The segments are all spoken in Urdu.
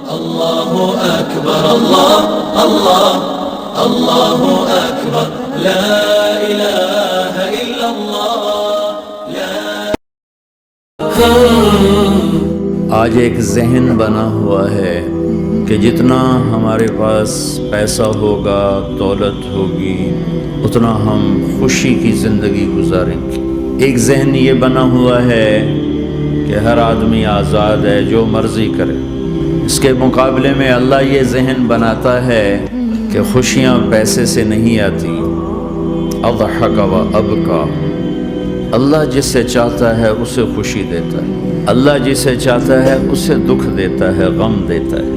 الله أكبر الله الله الله أكبر لا إله إلا الله آج ایک ذہن بنا ہوا ہے کہ جتنا ہمارے پاس پیسہ ہوگا، دولت ہوگی، اتنا ہم خوشی کی زندگی گزاریں گے۔ ایک ذہن یہ بنا ہوا ہے کہ ہر آدمی آزاد ہے، جو مرضی کرے۔ اس کے مقابلے میں اللہ یہ ذہن بناتا ہے کہ خوشیاں پیسے سے نہیں آتی۔ اضحک و ابکا، اللہ جسے چاہتا ہے اسے خوشی دیتا ہے، اللہ جسے چاہتا ہے اسے دکھ دیتا ہے، غم دیتا ہے۔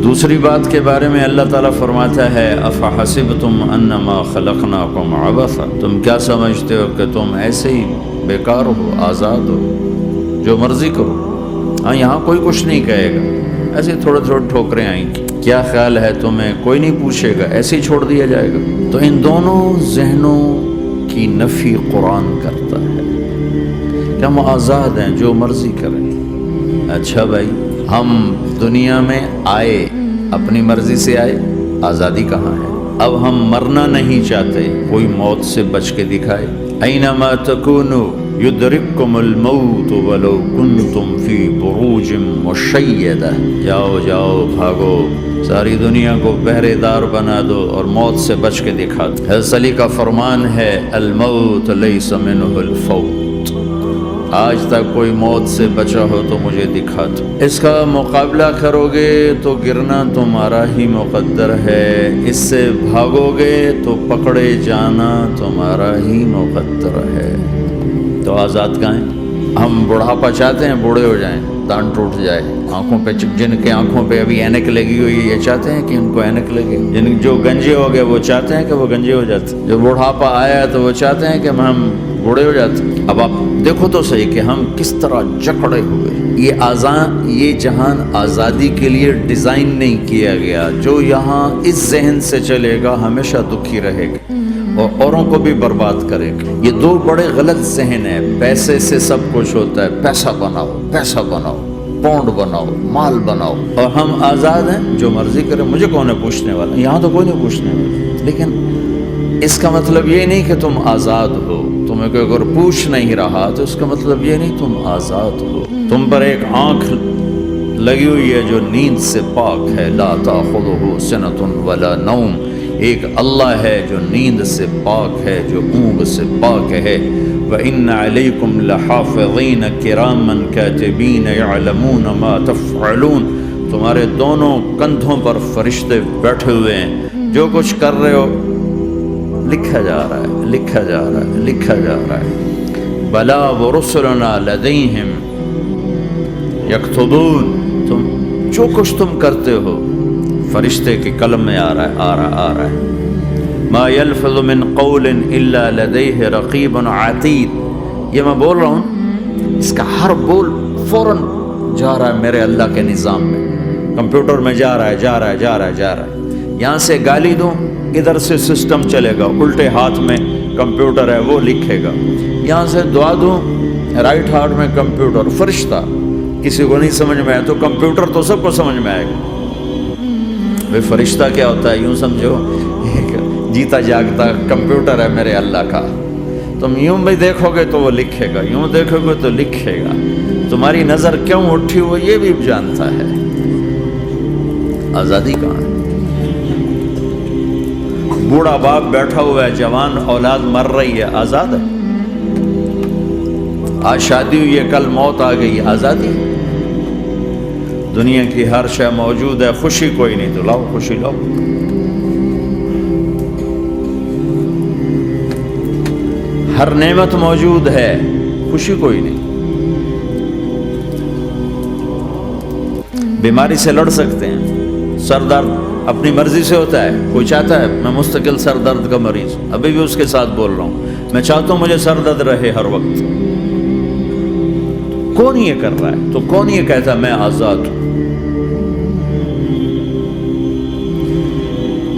دوسری بات کے بارے میں اللہ تعالیٰ فرماتا ہے افحسبتم انما خلقناکم عبثا، تم کیا سمجھتے ہو کہ تم ایسے ہی بیکار ہو، آزاد ہو، جو مرضی کرو۔ ہاں، یہاں کوئی کچھ نہیں کہے گا، ایسے تھوڑے تھوڑے ٹھوکریں آئیں گی۔ کیا خیال ہے تمہیں، کوئی نہیں پوچھے گا، ایسے ہی چھوڑ دیا جائے گا۔ تو ان دونوں ذہنوں کی نفی قرآن کرتا ہے کہ ہم آزاد ہیں، جو مرضی کریں۔ اچھا بھائی، ہم دنیا میں آئے اپنی مرضی سے آئے، آزادی کہاں ہے؟ اب ہم مرنا نہیں چاہتے، کوئی موت سے بچ کے دکھائے۔ اینما تکونوا یدرککم الموت ولو کنتم فی بروج مشیدہ، جاؤ جاؤ بھاگو، ساری دنیا کو پہرے دار بنا دو اور موت سے بچ کے دکھا دو۔ حضرت علی کا فرمان ہے الموت لیس منہ الفوت، آج تک کوئی موت سے بچا ہو تو مجھے دکھا دو۔ اس کا مقابلہ کرو گے تو گرنا تمہارا ہی مقدر ہے، اس سے بھاگو گے تو پکڑے جانا تمہارا ہی مقدر ہے۔ تو آزاد کہاں ہیں؟ ہم بڑھاپا چاہتے ہیں، بوڑھے ہو جائیں، دان ٹوٹ جائے، آنکھوں پہ جن کے آنکھوں پہ ابھی اینک لگی ہوئی ہے یہ چاہتے ہیں کہ ان کو اینک لگے، جو گنجے ہو گئے وہ چاہتے ہیں کہ وہ گنجے ہو جاتے، جو بڑھاپا آیا تو وہ چاہتے ہیں کہ ہم بوڑھے ہو جاتے۔ اب آپ دیکھو تو صحیح کہ ہم کس طرح جکڑے ہوئے۔ یہ جہان آزادی کے لیے ڈیزائن نہیں کیا گیا۔ جو یہاں اس ذہن سے چلے گا ہمیشہ دکھی رہے گا اور اوروں کو بھی برباد کرے گا۔ یہ دو بڑے غلط ذہن ہیں۔ پیسے سے سب کچھ ہوتا ہے، پیسہ بناؤ، پیسہ بناؤ، پونڈ بناؤ، مال بناؤ، اور ہم آزاد ہیں، جو مرضی کرے، مجھے کون ہے پوچھنے والا؟ یہاں تو کوئی نہیں پوچھنے والا۔ لیکن اس کا مطلب یہ نہیں کہ تم آزاد ہو۔ تمہیں کوئی اگر پوچھ نہیں رہا تو اس کا مطلب یہ نہیں تم آزاد ہو۔ تم پر ایک آنکھ لگی ہوئی ہے جو نیند سے پاک ہے، لا تأخذہ سنۃ ولا نوم، ایک اللہ ہے جو نیند سے پاک ہے، جو اونگ سے پاک ہے۔ وَإِنَّ عَلَيْكُمْ لَحَافِظِينَ كِرَامًا كَاتِبِينَ يَعْلَمُونَ مَا تَفْعَلُونَ، تمہارے دونوں کندھوں پر فرشتے بیٹھے ہوئے ہیں، جو کچھ کر رہے ہو لکھا جا رہا ہے، لکھا جا رہا ہے، لکھا جا رہا ہے۔ بَلَا وَرُسُلُنَا لَدَيْهِمْ يَكْتُبُونَ، تم جو کچھ تم کرتے ہو فرشتے کے قلم میں آ رہا ہے۔ ما يلفظ من قول الا لديه رقیب عتید، یہ میں بول رہا ہوں، اس کا ہر بول فوراً جا رہا ہے میرے اللہ کے نظام میں، کمپیوٹر میں جا رہا ہے، جا رہا ہے، جا رہا ہے، جا رہا ہے۔ یہاں سے گالی دوں، ادھر سے سسٹم چلے گا، الٹے ہاتھ میں کمپیوٹر ہے وہ لکھے گا۔ یہاں سے دعا دوں، رائٹ ہاتھ میں کمپیوٹر، فرشتہ کسی کو نہیں سمجھ میں آیا تو کمپیوٹر تو سب کو سمجھ میں آئے گا۔ بھئی فرشتہ کیا ہوتا ہے؟ یوں سمجھو ایک جیتا جاگتا کمپیوٹر ہے میرے اللہ کا۔ تم یوں بھی دیکھو گے تو وہ لکھے گا، یوں دیکھو گے تو لکھے گا۔ تمہاری نظر کیوں اٹھی وہ یہ بھی جانتا ہے۔ آزادی کہاں ہے؟ بوڑھا باپ بیٹھا ہوا ہے، جوان اولاد مر رہی ہے، آزاد ہے؟ آج شادی ہوئی ہے، کل موت آ گئی، آزادی؟ دنیا کی ہر شے موجود ہے، خوشی کوئی نہیں، تو لاؤ خوشی لاؤ۔ ہر نعمت موجود ہے، خوشی کوئی نہیں۔ بیماری سے لڑ سکتے ہیں، سر درد اپنی مرضی سے ہوتا ہے، کوئی چاہتا ہے میں مستقل سر درد کا مریض ہوں، ابھی بھی اس کے ساتھ بول رہا ہوں، میں چاہتا ہوں مجھے سر درد رہے ہر وقت۔ کون یہ کر رہا ہے؟ تو کون یہ کہتا ہے میں آزاد ہوں؟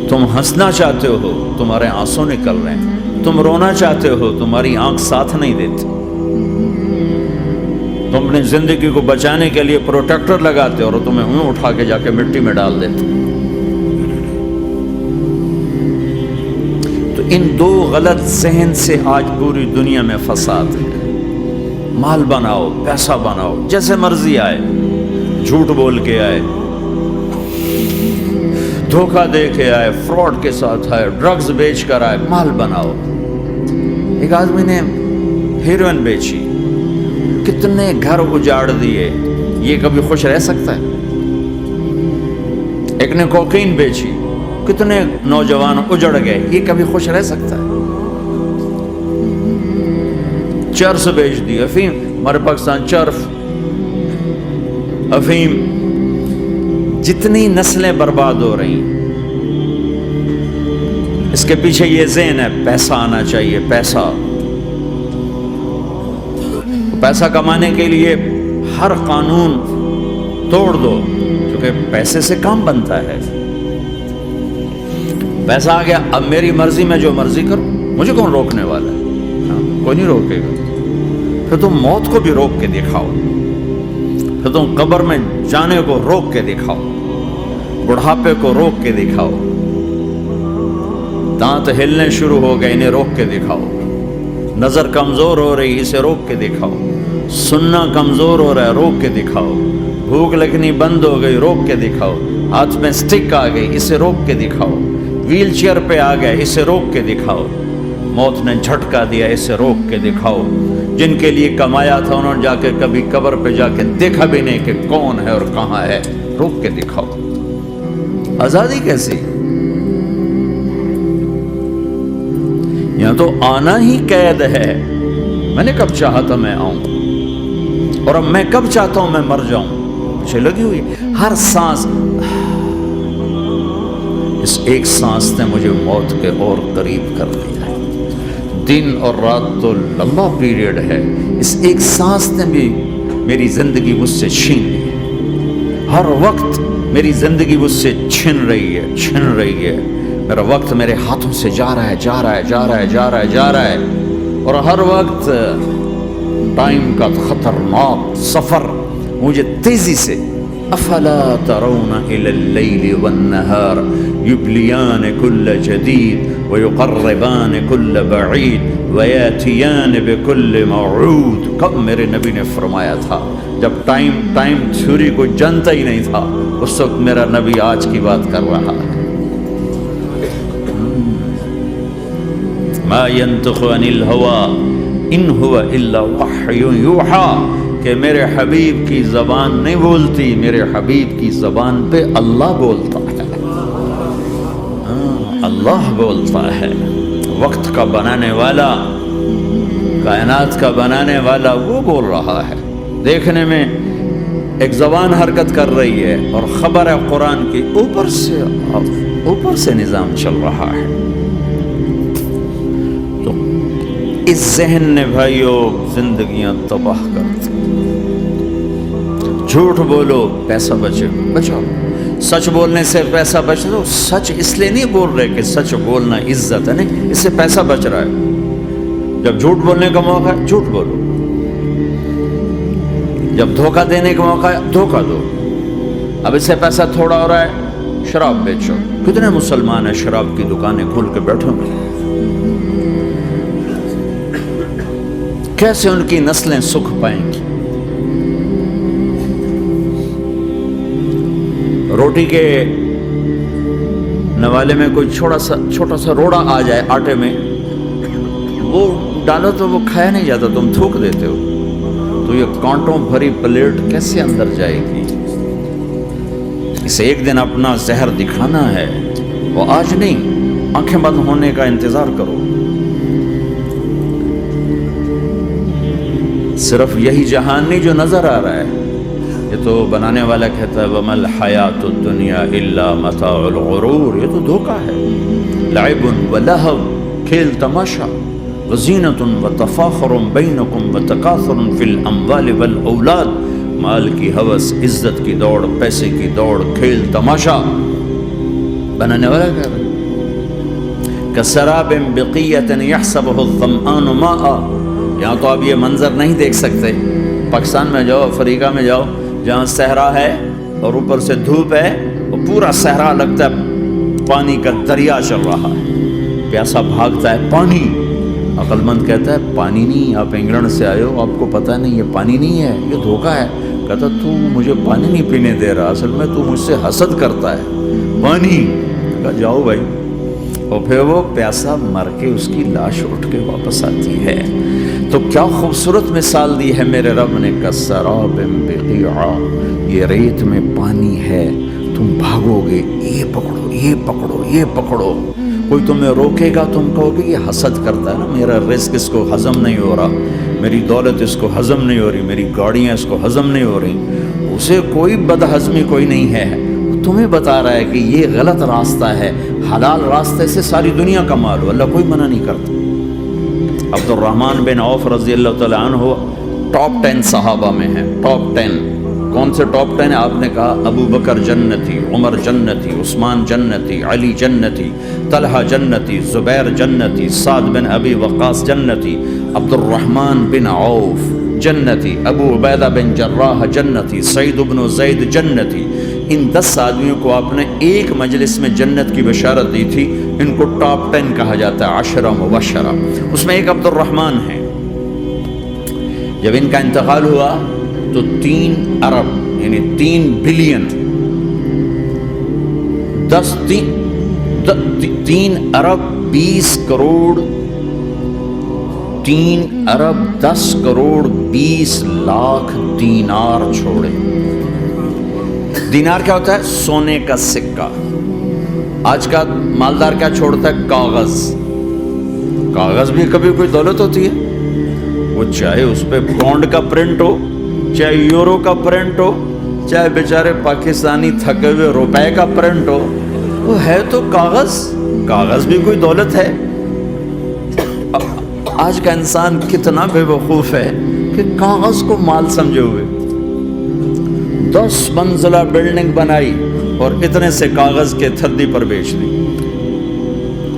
تم ہنسنا چاہتے ہو، تمہارے آنسو نکل رہے ہیں، تم رونا چاہتے ہو، تمہاری آنکھ ساتھ نہیں دیتی۔ تم اپنی زندگی کو بچانے کے لیے پروٹیکٹر لگاتے اور تمہیں انہیں اٹھا کے جا کے مٹی میں ڈال دیتے. تو ان دو غلط ذہن سے آج پوری دنیا میں فساد ہے. مال بناؤ، پیسہ بناؤ، جیسے مرضی آئے، جھوٹ بول کے آئے، دھوکہ دے کے آئے، فراڈ کے ساتھ آئے، ڈرگز بیچ کر آئے، مال بناؤ. ایک آدمی نے ہیروئن بیچی، کتنے گھر اجاڑ دیے، یہ کبھی خوش رہ سکتا ہے؟ ایک نے کوکین بیچی، کتنے نوجوان اجڑ گئے، یہ کبھی خوش رہ سکتا ہے؟ چرس بیچ دی، افیم، ہمارے پاکستان چرس، افیم، جتنی نسلیں برباد ہو رہی ہیں، اس کے پیچھے یہ ذہن ہے پیسہ آنا چاہیے. پیسہ کمانے کے لیے ہر قانون توڑ دو، کیونکہ پیسے سے کام بنتا ہے. پیسہ آ گیا، اب میری مرضی میں جو مرضی کروں، مجھے کون روکنے والا ہے؟ کوئی نہیں روکے گا. پھر تم موت کو بھی روک کے دکھاؤ، پھر تم قبر میں جانے کو روک کے دکھاؤ، بڑھاپے کو روک کے دکھاؤ، دانت ہلنے شروع ہو گئے، انہیں روک کے دکھاؤ، نظر کمزور ہو رہی، اسے روک کے دکھاؤ، سننا کمزور ہو رہا ہے، روک کے دکھاؤ، بھوک لگنی بند ہو گئی، روک کے دکھاؤ، ہاتھ میں سٹک آ گئی، اسے روک کے دکھاؤ، ویل چیئر پہ آ گئے، اسے روک کے دکھاؤ، موت نے جھٹکا دیا، اسے روک کے دکھاؤ. جن کے لیے کمایا تھا انہوں نے جا کے کبھی قبر پہ جا کے دیکھا بھی نہیں کہ کون ہے اور کہاں ہے، روک کے دکھاؤ. آزادی کیسی؟ یہاں تو آنا ہی قید ہے. میں نے کب چاہا تھا میں آؤں، اور اب میں کب چاہتا ہوں میں مر جاؤں. مجھے لگی ہوئی ہر سانس، اس ایک سانس نے مجھے موت کے اور قریب کر دیا ہے. دن اور رات تو لمبا پیریڈ ہے، اس ایک سانس نے بھی میری زندگی مجھ سے چھین لی ہے. ہر وقت میری زندگی مجھ سے چھن رہی ہے. میرا وقت میرے ہاتھوں سے جا رہا ہے، اور ہر وقت ٹائم کا خطرناک سفر مجھے تیزی سے. افلا ترون الى الليل والنهار يبليان كل جديد ويقربان كل بعيد وياتيان بكل موعود. کب میرے نبی نے فرمایا تھا؟ جب ٹائم تھیوری کو جانتا ہی نہیں تھا، اس وقت میرا نبی آج کی بات کر رہا ہے. ما ينطق عن الهوى ان هو الا وحي يوحى، کہ میرے حبیب کی زبان نہیں بولتی، میرے حبیب کی زبان پہ اللہ بولتا ہے. اللہ بولتا ہے. وقت کا بنانے والا، کائنات کا بنانے والا وہ بول رہا ہے. دیکھنے میں ایک زبان حرکت کر رہی ہے اور خبر ہے قرآن کی، اوپر سے نظام چل رہا ہے. تو اس ذہن نے بھائیو زندگیاں تباہ کر دی. جھوٹ بولو پیسہ بچاؤ. سچ بولنے سے پیسہ بچ رہا. سچ اس لیے نہیں بول رہے کہ سچ بولنا عزت ہے، نہیں، اس سے پیسہ بچ رہا ہے. جب جھوٹ بولنے کا موقع ہے جھوٹ بولو، جب دھوکہ دینے کا موقع ہے دھوکہ دو. اب اس سے پیسہ تھوڑا ہو رہا ہے، شراب بیچو. کتنے مسلمان ہیں شراب کی دکانیں کھول کے بیٹھے ہوئے، کیسے ان کی نسلیں سکھ پائیں گی؟ روٹی کے نوالے میں کوئی چھوٹا سا روڑا آ جائے آٹے میں، وہ ڈالو تو وہ کھایا نہیں جاتا، تم تھوک دیتے ہو. تو یہ کانٹوں بھری پلیٹ کیسے اندر جائے گی؟ اسے ایک دن اپنا زہر دکھانا ہے، وہ آج نہیں، آنکھیں بند ہونے کا انتظار کرو. صرف یہی جہان نہیں جو نظر آ رہا ہے، یہ تو بنانے والا کہتا ہے وَمَا الْحَيَاةُ الدُّنْيَا إِلَّا مَتَاعُ الْغُرُورِ. یہ تو دھوکہ ہے. لَعِبٌ وَلَهْوٌ، کھیل تماشا، وَزِینَةٌ وَتَفَاخُرٌ بَيْنَكُمْ وَتَكَاثُرٌ فِي الْأَمْوَالِ وَالْأَوْلَادِ. مال کی ہوس، عزت کی دوڑ، پیسے کی دوڑ، کھیل تماشا. بنانے والا کہہ رہا ہے كَسَرَابٍ بِقِيَّةٍ يَحْسَبُهُ الظَّمْآنُ مَاءً. یہاں تو آپ یہ منظر نہیں دیکھ سکتے، پاکستان میں جاؤ، افریقہ میں جاؤ، جہاں صحرا ہے اور اوپر سے دھوپ ہے، وہ پورا صحرا لگتا ہے پانی کا دریا چل رہا ہے، پیاسا بھاگتا ہے پانی۔ عقل مند کہتا ہے پانی نہیں، آپ انگلینڈ سے آئے ہو، آپ کو پتہ نہیں یہ پانی نہیں ہے، یہ دھوکہ ہے۔ کہتا تو مجھے پانی نہیں پینے دے رہا، اصل میں تو مجھ سے حسد کرتا ہے، پانی۔ کہا جاؤ بھائی، اور پھر وہ پیاسا مر کے اس کی لاش اٹھ کے واپس آتی ہے۔ تو کیا خوبصورت مثال دی ہے میرے رب نے، کسراب بقیعہ، یہ ریت میں پانی ہے، تم بھاگو گے، یہ پکڑو یہ پکڑو یہ پکڑو، کوئی تمہیں روکے گا، تم کہو گے یہ حسد کرتا ہے نا، میرا رزق اس کو ہضم نہیں ہو رہا، میری دولت اس کو ہضم نہیں ہو رہی، میری گاڑیاں اس کو ہضم نہیں ہو رہی، اسے کوئی بدہضمی کوئی نہیں ہے، تمہیں بتا رہا ہے کہ یہ غلط راستہ ہے، حلال راستے سے ساری دنیا کا مال ہو، اللہ کوئی منع نہیں کرتا۔ عبد الرحمن بن عوف رضی اللہ تعالیٰ عنہ ٹاپ 10 صحابہ میں ہیں، ٹاپ 10۔ کون سے ٹاپ 10 ہیں؟ آپ نے کہا ابو بکر جنتی، عمر جنتی، عثمان جنتی، علی جنتی، طلحہ جنتی، زبیر جنتی، سعد بن ابی وقاص جنتی، عبد الرحمن بن عوف جنتی، ابو عبیدہ بن جراح جنتی، سعید بن زید جنتی۔ ان 10 آدمیوں کو آپ نے ایک مجلس میں جنت کی بشارت دی تھی، ان کو ٹاپ 10 کہا جاتا ہے، 10 مبشرہ۔ اس میں ایک عبد الرحمن ہے۔ جب ان کا انتقال ہوا تو 3 ارب یعنی 3 بلین 3 ارب 20 کروڑ 3 ارب 10 کروڑ 20 لاکھ دینار چھوڑے۔ دینار کیا ہوتا ہے؟ سونے کا سکہ۔ آج کا مالدار کیا چھوڑتا ہے؟ کاغذ۔ کاغذ بھی کبھی کوئی دولت ہوتی ہے، وہ چاہے اس پہ پاؤنڈ کا پرنٹ ہو، چاہے یورو کا پرنٹ ہو، چاہے بیچارے پاکستانی تھکے ہوئے روپے کا پرنٹ ہو، وہ ہے تو کاغذ۔ کاغذ بھی کوئی دولت ہے۔ آج کا انسان کتنا بے وقوف ہے کہ کاغذ کو مال سمجھے ہوئے 10 منزلہ بلڈنگ بنائی اور اتنے سے کاغذ کے تھدی پر بیچ دی،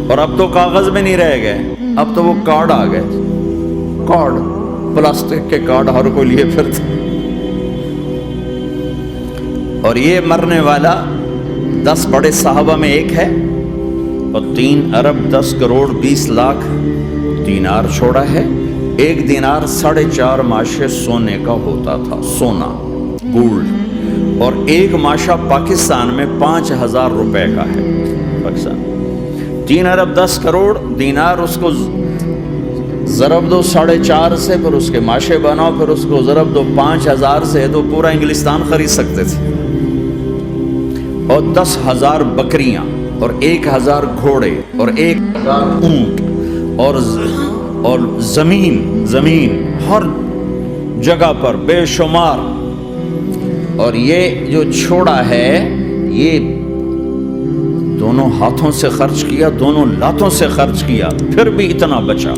اور اب تو کاغذ میں نہیں رہ گئے، اب تو وہ کارڈ آ گئے، کارڈ، پلاسٹک کے کارڈ ہر کوئی لیے پھرتے۔ اور یہ مرنے والا 10 بڑے صحابہ میں ایک ہے، اور 3 ارب 10 کروڑ 20 لاکھ دینار چھوڑا ہے۔ ایک دینار 4.5 ماشے سونے کا ہوتا تھا، سونا، گولڈ، اور ایک ماشا پاکستان میں 5,000 روپے کا ہے۔ پاکستان 3 ارب 10 کروڑ دینار، اس کو ضرب دو 4.5 سے، پھر اس کے ماشے بناؤ، پھر اس کو ضرب دو 5,000 سے، تو پورا انگلستان خرید سکتے تھے۔ اور 10,000 بکریاں، اور 1,000 گھوڑے، اور 1,000 اونٹ، اور زمین ہر جگہ پر بے شمار۔ اور یہ جو چھوڑا ہے، یہ دونوں ہاتھوں سے خرچ کیا، دونوں لاتوں سے خرچ کیا، پھر بھی اتنا بچا۔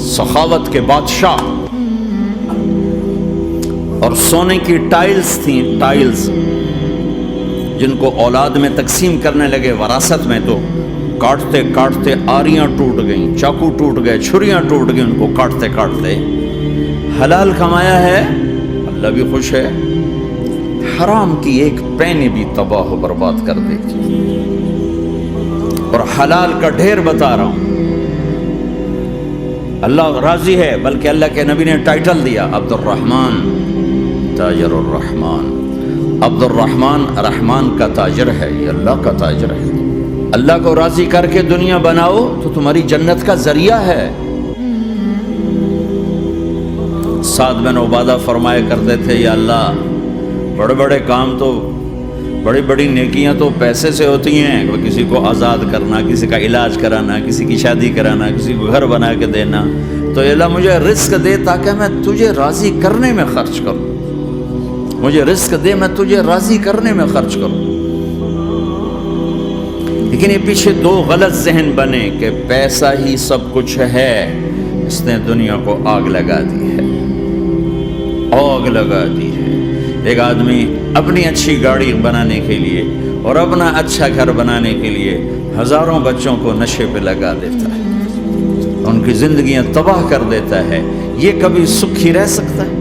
سخاوت کے بادشاہ۔ اور سونے کی ٹائلز تھیں، ٹائلز، جن کو اولاد میں تقسیم کرنے لگے وراثت میں، تو کاٹتے کاٹتے آریاں ٹوٹ گئیں، چاقو ٹوٹ گئے، چھریاں ٹوٹ گئیں، ان کو کاٹتے کاٹتے۔ حلال کمایا ہے، اللہ بھی خوش ہے، حرام کی ایک پینی بھی تباہ و برباد کر دے گی۔ اور حلال کا ڈھیر بتا رہا ہوں، اللہ راضی ہے، بلکہ اللہ کے نبی نے ٹائٹل دیا عبد الرحمن تاجر الرحمن۔ عبد الرحمن رحمان کا تاجر ہے، یہ اللہ کا تاجر ہے۔ اللہ کو راضی کر کے دنیا بناؤ تو تمہاری جنت کا ذریعہ ہے۔ سعد بن عبادہ فرمایا کرتے تھے، یا اللہ بڑے بڑے کام تو، بڑی بڑی نیکیاں تو پیسے سے ہوتی ہیں، کسی کو آزاد کرنا، کسی کا علاج کرانا، کسی کی شادی کرانا، کسی کو گھر بنا کے دینا، تو اللہ مجھے رزق دے تاکہ میں تجھے راضی کرنے میں خرچ کروں، مجھے رزق دے میں تجھے راضی کرنے میں خرچ کروں۔ لیکن یہ پیچھے 2 غلط ذہن بنے کہ پیسہ ہی سب کچھ ہے، اس نے دنیا کو آگ لگا دی ہے، آگ لگا دی ہے۔ ایک آدمی اپنی اچھی گاڑی بنانے کے لیے اور اپنا اچھا گھر بنانے کے لیے ہزاروں بچوں کو نشے پہ لگا دیتا ہے، ان کی زندگیاں تباہ کر دیتا ہے۔ یہ کبھی سکھی رہ سکتا ہے؟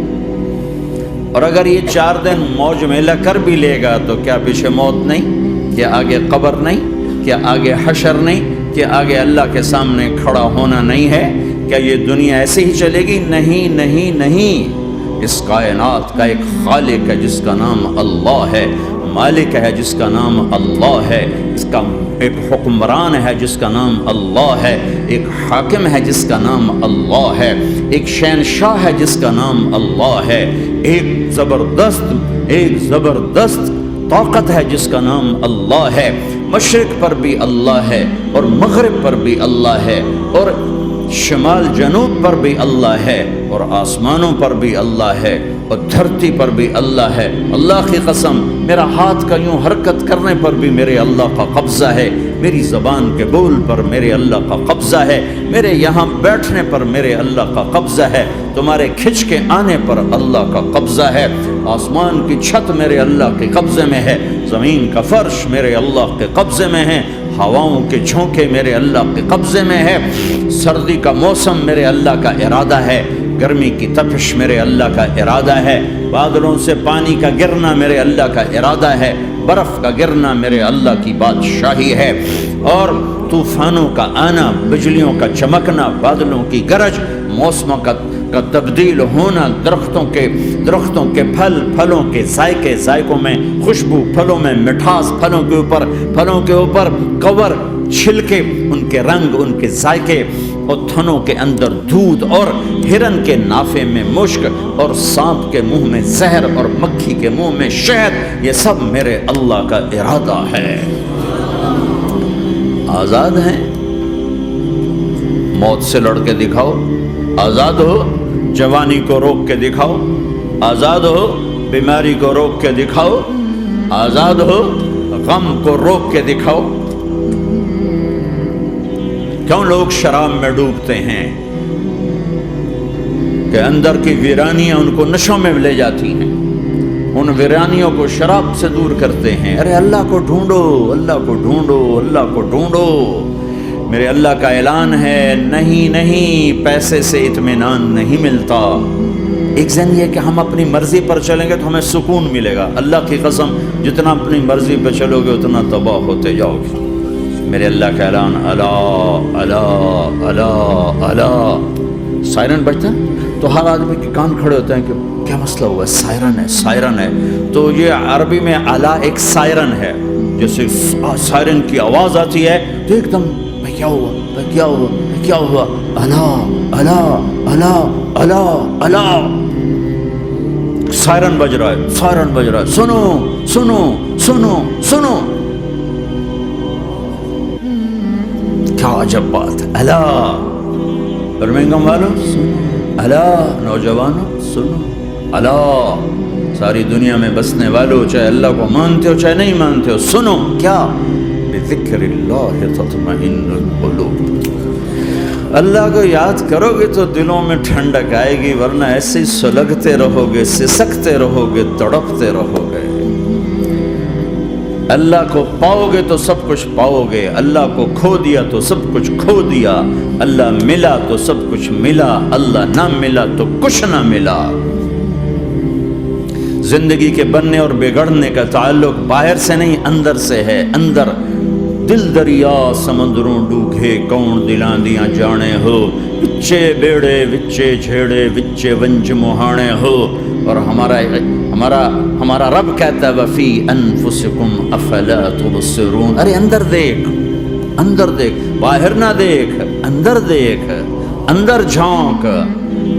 اور اگر یہ 4 دن موج میلہ کر بھی لے گا تو کیا پیچھے موت نہیں؟ کیا آگے قبر نہیں؟ کیا آگے حشر نہیں؟ کیا آگے اللہ کے سامنے کھڑا ہونا نہیں ہے؟ کیا یہ دنیا ایسے ہی چلے گی؟ نہیں نہیں نہیں، اس کائنات کا ایک خالق ہے جس کا نام اللہ ہے، مالک ہے جس کا نام اللہ ہے، اس کا ایک حکمران ہے جس کا نام اللہ ہے، ایک حاکم ہے جس کا نام اللہ ہے، ایک شہنشاہ ہے جس کا نام اللہ ہے، ایک زبردست طاقت ہے جس کا نام اللہ ہے، مشرق پر بھی اللہ ہے اور مغرب پر بھی اللہ ہے اور شمال جنوب پر بھی اللہ ہے اور آسمانوں پر بھی اللہ ہے اور دھرتی پر بھی اللہ ہے۔ اللہ کی قسم، میرا ہاتھ کا یوں حرکت کرنے پر بھی میرے اللہ کا قبضہ ہے، میری زبان کے بول پر میرے اللہ کا قبضہ ہے، میرے یہاں بیٹھنے پر میرے اللہ کا قبضہ ہے، تمہارے کھچ کے آنے پر اللہ کا قبضہ ہے، آسمان کی چھت میرے اللہ کے قبضے میں ہے، زمین کا فرش میرے اللہ کے قبضے میں ہے، ہواؤں کے جھونکے میرے اللہ کے قبضے میں ہے، سردی کا موسم میرے اللہ کا ارادہ ہے، گرمی کی تپش میرے اللہ کا ارادہ ہے، بادلوں سے پانی کا گرنا میرے اللہ کا ارادہ ہے، برف کا گرنا میرے اللہ کی بادشاہی ہے، اور طوفانوں کا آنا، بجلیوں کا چمکنا، بادلوں کی گرج، موسموں کا تبدیل ہونا، درختوں کے پھلوں کے ذائقوں میں خوشبو، پھلوں میں مٹھاس، پھلوں کے اوپر کور، چھلکے، ان کے رنگ، ان کے ذائقے، اور تھنوں کے اندر دودھ، اور ہرن کے نافے میں مشک، اور سانپ کے منہ میں زہر، اور مکھی کے منہ میں شہد، یہ سب میرے اللہ کا ارادہ ہے۔ آزاد ہیں؟ موت سے لڑ کے دکھاؤ، آزاد ہو، جوانی کو روک کے دکھاؤ، آزاد ہو، بیماری کو روک کے دکھاؤ، آزاد ہو، غم کو روک کے دکھاؤ۔ کیوں لوگ شراب میں ڈوبتے ہیں؟ کہ اندر کی ویرانیاں ان کو نشوں میں لے جاتی ہیں، ان ویرانیوں کو شراب سے دور کرتے ہیں۔ ارے اللہ کو ڈھونڈو، اللہ کو ڈھونڈو، اللہ کو ڈھونڈو۔ میرے اللہ کا اعلان ہے، نہیں، پیسے سے اطمینان نہیں ملتا۔ ایک ذہن یہ کہ ہم اپنی مرضی پر چلیں گے تو ہمیں سکون ملے گا۔ اللہ کی قسم، جتنا اپنی مرضی پہ چلو گے اتنا تباہ ہوتے جاؤ گے۔ میرے اللہ کا اعلان، الا الا الا الا، سائرن بجتا ہے تو ہر آدمی کے کان کھڑے ہوتے ہیں کہ کیا مسئلہ ہوا ہے؟ سائرن ہے۔ تو یہ عربی میں الا ایک سائرن ہے، جیسے سائرن کی آواز آتی ہے تو ایک دم کیا ہوا، الا الا الا الا الا، سائرن بج رہا ہے، سنو سنو سنو سنو۔ کیا عجب بات ہے، الا برمنگم والوں سنو، الا نوجوانوں سنو، الا ساری دنیا میں بسنے والوں، چاہے اللہ کو مانتے ہو چاہے نہیں مانتے ہو، سنو۔ کیا؟ بذکر اللہ تطمئن القلوب، اللہ کو یاد کرو گے تو دلوں میں ٹھنڈک آئے گی، ورنہ ایسے ہی سلگتے رہو گے، سسکتے رہو گے، تڑپتے رہو گے۔ اللہ کو پاؤ گے تو سب کچھ پاؤ گے، اللہ کو کھو دیا تو سب کچھ کھو دیا، اللہ ملا تو سب کچھ ملا، اللہ نہ ملا تو کچھ نہ ملا۔ زندگی کے بننے اور بگڑنے کا تعلق باہر سے نہیں، اندر سے ہے۔ اندر دل دریا سمندروں ڈوگے، کون دلاں دیاں جانے ہو، وچے بیڑے وچے جھیڑے وچے ونج مہانے ہو۔ اور ہمارا رب کہتا ہے وفی انفسکم افلا تبصرون، ارے اندر دیکھ، باہر نہ دیکھ، اندر دیکھ، اندر جھونک،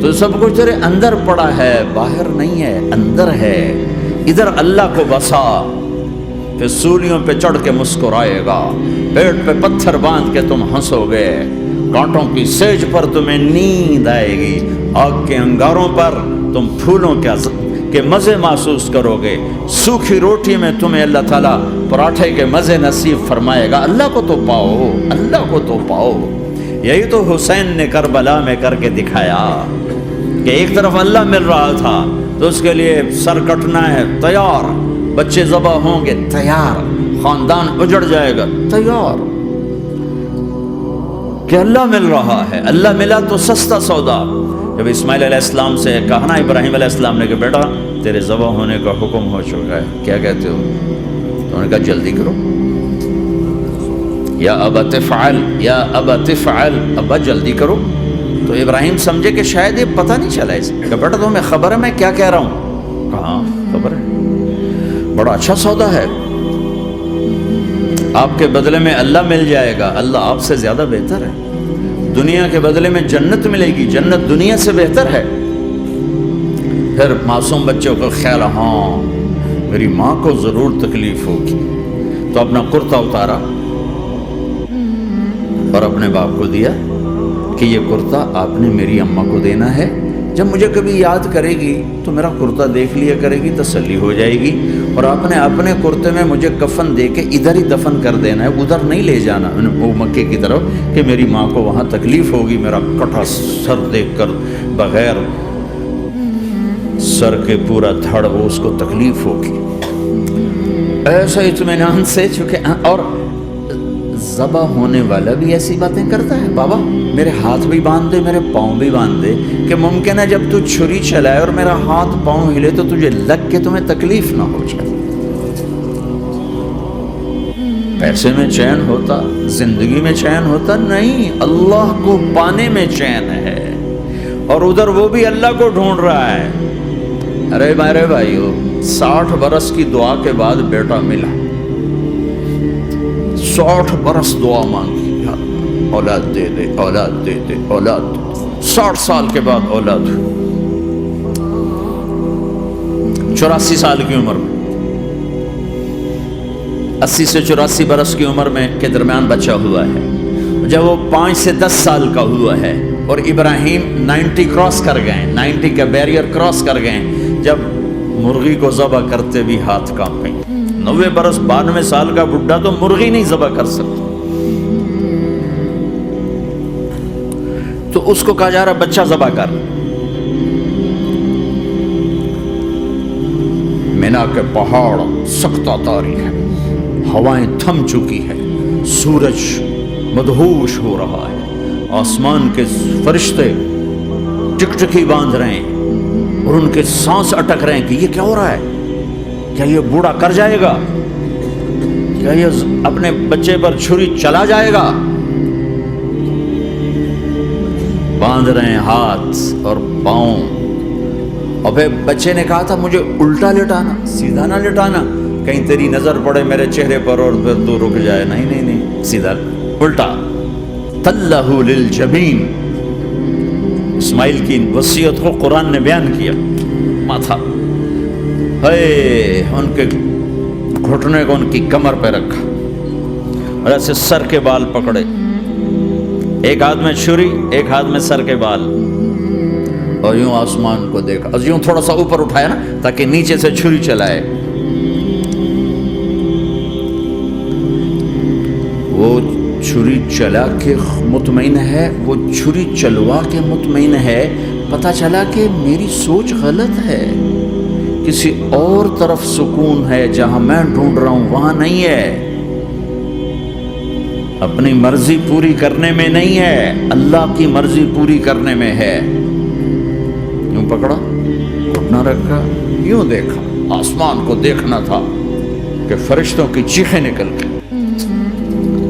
تو سب کچھ تیرے اندر پڑا ہے، باہر نہیں ہے، اندر ہے۔ ادھر اللہ کو بسا، پھر سولیوں پہ چڑھ کے مسکرائے گا، پیٹ پہ پتھر باندھ کے تم ہنسو گے، کانٹوں کی سیج پر تمہیں نیند آئے گی، آگ کے انگاروں پر تم پھولوں کے مزے محسوس کرو گے، سوکھی روٹی میں تمہیں اللہ تعالیٰ پراٹھے کے مزے نصیب فرمائے گا۔ اللہ کو تو پاؤ، اللہ کو تو پاؤ۔ یہی تو حسین نے کربلا میں کر کے دکھایا کہ ایک طرف اللہ مل رہا تھا تو اس کے لیے سر کٹنا ہے، تیار، بچے ذبح ہوں گے، تیار، خاندان اجڑ جائے گا، تیار، کہ اللہ مل رہا ہے۔ اللہ ملا تو سستا سودا۔ جب اسماعیل علیہ السلام سے کہا نا ابراہیم علیہ السلام نے کہ بیٹا تیرے ذبح ہونے کا حکم ہو چکا ہے، کیا کہتے ہو؟ تو انہوں نے کہا جلدی کرو، یا ابا تفعل، یا ابا تفعل، ابا جلدی کرو۔ تو ابراہیم سمجھے کہ شاید یہ پتہ نہیں چلا اسے، کہ بیٹا تمہیں خبر ہے میں کیا کہہ رہا ہوں؟ کہاں خبر ہے، بڑا اچھا سودا ہے، آپ کے بدلے میں اللہ مل جائے گا، اللہ آپ سے زیادہ بہتر ہے، دنیا کے بدلے میں جنت ملے گی، جنت دنیا سے بہتر ہے۔ پھر معصوم بچوں کو خیال، ہاں میری ماں کو ضرور تکلیف ہوگی، تو اپنا کرتا اتارا اور اپنے باپ کو دیا کہ یہ کرتا آپ نے میری اماں کو دینا ہے، جب مجھے کبھی یاد کرے گی تو میرا کرتا دیکھ لیا کرے گی، تسلی ہو جائے گی، اور آپ نے اپنے کرتے میں مجھے کفن دے کے ادھر ہی دفن کر دینا ہے، ادھر نہیں لے جانا وہ مکے کی طرف کہ میری ماں کو وہاں تکلیف ہوگی، میرا کٹا سر دیکھ کر بغیر سر کے پورا دھڑ وہ اس کو تکلیف ہوگی۔ ایسا اطمینان سے چکے، اور ذبح ہونے والا بھی ایسی باتیں کرتا ہے، بابا میرے ہاتھ بھی باندھ دے، میرے پاؤں بھی باندھ دے، کہ ممکن ہے جب تو چھری چلائے اور میرا ہاتھ پاؤں ہلے تو تجھے لگ کے تمہیں تکلیف نہ ہو جائے۔ پیسے میں چین ہوتا، زندگی میں چین ہوتا نہیں، اللہ کو پانے میں چین ہے، اور ادھر وہ بھی اللہ کو ڈھونڈ رہا ہے۔ ارے میرے بھائیو، 60 برس کی دعا کے بعد بیٹا ملا، 60 برس دعا مانگی، اولاد دے دے، اولاد دے دے، اولاد دے دے، 60 سال کے بعد اولاد، 84 سال کی عمر میں، 80 سے 84 برس کی عمر میں کے درمیان بچہ ہوا ہے۔ جب وہ 5 سے 10 سال کا ہوا ہے اور ابراہیم 90 کراس کر گئے، 90 کا بیریئر کراس کر گئے، جب مرغی کو ذبح کرتے بھی ہاتھ کانپ گئے۔ 90 برس 92 سال کا بڈھا تو مرغی نہیں ذبح کر سکتا، تو اس کو کہا جا رہا بچہ ذبح کر۔ مینا کے پہاڑ سختہ تاری ہے، ہوائیں تھم چکی ہے، سورج مدہوش ہو رہا ہے، آسمان کے فرشتے ٹکٹکی باندھ رہے ہیں اور ان کے سانس اٹک رہے ہیں کہ یہ کیا ہو رہا ہے، کیا یہ بوڑھا کر جائے گا، کیا یہ اپنے بچے پر چھری چلا جائے گا؟ باندھ رہے ہیں ہاتھ اور پاؤں، اور پھر بچے نے کہا تھا مجھے الٹا لٹانا، سیدھا نہ لٹانا، کہیں تیری نظر پڑے میرے چہرے پر اور پھر تو رک جائے، نہیں نہیں نہیں، سیدھا الٹا۔ تلہ للجبین، اسماعیل کی وصیت کو قرآن نے بیان کیا، ماتھا ہے ان کے گھٹنے کو ان کی کمر پہ رکھا اور ایسے سر کے بال پکڑے، ایک ہاتھ میں چھری، ایک ہاتھ میں سر کے بال، اور یوں آسمان کو دیکھا، اور یوں تھوڑا سا اوپر اٹھایا نا تاکہ نیچے سے چھری چلائے۔ وہ چھری چلا کے مطمئن ہے، وہ چھری چلوا کے مطمئن ہے، پتہ چلا کہ میری سوچ غلط ہے، کسی اور طرف سکون ہے، جہاں میں ڈھونڈ رہا ہوں وہاں نہیں ہے، اپنی مرضی پوری کرنے میں نہیں ہے، اللہ کی مرضی پوری کرنے میں ہے۔ یوں پکڑا، گھٹنا رکھا، یوں دیکھا، آسمان کو دیکھنا تھا کہ فرشتوں کی چیخیں نکل گئی،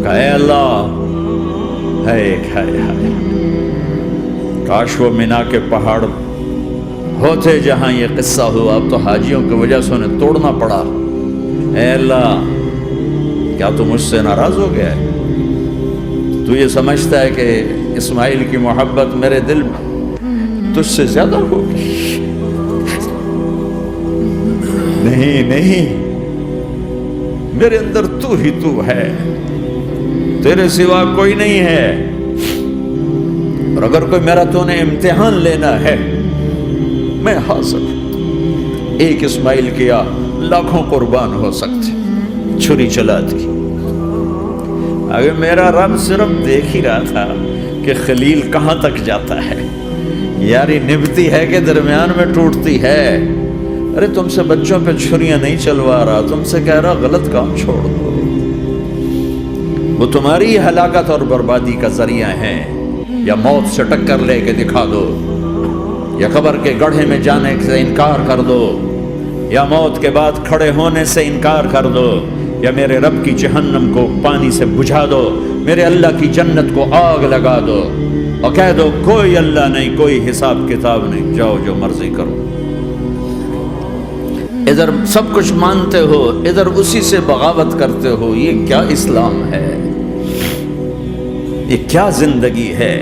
کہا اے اللہ، ہائے ہائے ہائے، کاش وہ مینا کے پہاڑ ہوتے جہاں یہ قصہ ہوا، اب تو حاجیوں کی وجہ سے انہیں توڑنا پڑا۔ اے اللہ، کیا تو مجھ سے ناراض ہو گیا ہے؟ تو یہ سمجھتا ہے کہ اسماعیل کی محبت میرے دل میں تجھ سے زیادہ ہوگی؟ نہیں نہیں، میرے اندر تو ہی تو ہے، تیرے سوا کوئی نہیں ہے، اور اگر کوئی میرا تو نے امتحان لینا ہے میں حاضر ہوں۔ ایک اسماعیل کیا لاکھوں قربان ہو سکتے، چھری چلا دی۔ اگر میرا رب صرف دیکھ ہی رہا تھا کہ خلیل کہاں تک جاتا ہے، یاری نبھتی ہے کہ درمیان میں ٹوٹتی ہے۔ ارے تم سے بچوں پہ چھریاں نہیں چلوا رہا، تم سے کہہ رہا غلط کام چھوڑ دو، وہ تمہاری ہلاکت اور بربادی کا ذریعہ ہیں، یا موت سے ٹکر لے کے دکھا دو۔ یا قبر کے گڑھے میں جانے سے انکار کر دو، یا موت کے بعد کھڑے ہونے سے انکار کر دو، یا میرے رب کی جہنم کو پانی سے بجھا دو، میرے اللہ کی جنت کو آگ لگا دو، اور کہہ دو کوئی اللہ نہیں، کوئی حساب کتاب نہیں، جاؤ جو مرضی کرو۔ ادھر سب کچھ مانتے ہو، ادھر اسی سے بغاوت کرتے ہو۔ یہ کیا اسلام ہے؟ یہ کیا زندگی ہے؟